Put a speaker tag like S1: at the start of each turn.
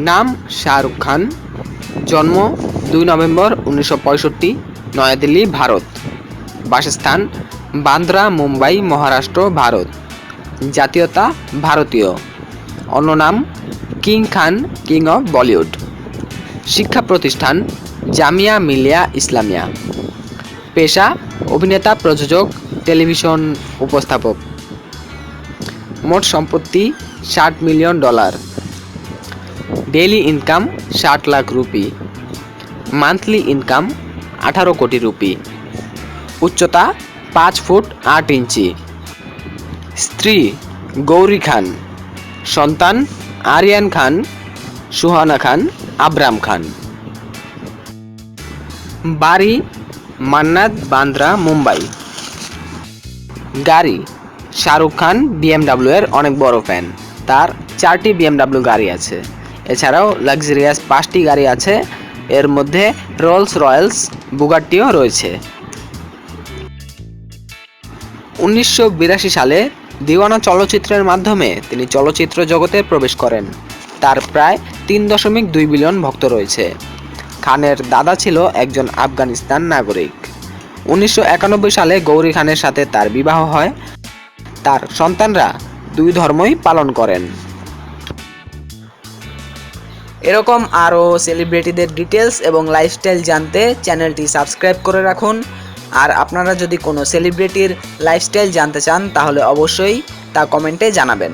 S1: নাম শাহরুখ খান। জন্ম 2 নভেম্বর 1965, নয়াদিল্লি, ভারত। বাসস্থান বান্দ্রা, মুম্বাই, মহারাষ্ট্র, ভারত। জাতীয়তা ভারতীয়। অন্য নাম king Khan, king of Bollywood. শিক্ষা প্রতিষ্ঠান জামিয়া মিলিয়া ইসলামিয়া। পেশা অভিনেতা, প্রযোজক, টেলিভিশন উপস্থাপক। মোট সম্পত্তি $60 million. Daily income 60 lakh rupee. Monthly income 18 কোটি রুপি। উচ্চতা 5 ফুট 8 ইঞ্চি। স্ত্রী গৌরী খান। সন্তান আরিয়ান খান, সুহানা খান, আবরাম খান। বাড়ি মান্নাত, বান্দ্রা, মুম্বাই। গাড়ি শাহরুখ খান BMW এর অনেক বড় ফ্যান। তার 4টি BMW গাড়ি আছে। এছাড়াও লাক্সারিয়াস 5টি গাড়ি আছে। এর মধ্যে রোলস রয়েলস, বুগাট্টিও রয়েছে। 1982 সালে দিওয়ানা চলচ্চিত্রের মাধ্যমে তিনি চলচ্চিত্র জগতে প্রবেশ করেন। তার প্রায় 3.2 বিলিয়ন ভক্ত রয়েছে। খানের দাদা ছিল একজন আফগানিস্তান নাগরিক। 1991 সালে গৌরী খানের সাথে তার বিবাহ হয়। তার সন্তানরা 2 ধর্মই পালন করেন। এরকম আরও সেলিব্রিটিদের ডিটেলস এবং লাইফস্টাইল জানতে চ্যানেলটি সাবস্ক্রাইব করে রাখুন। আর আপনারা যদি কোনো সেলিব্রিটির লাইফস্টাইল জানতে চান তাহলে অবশ্যই তা কমেন্টে জানাবেন।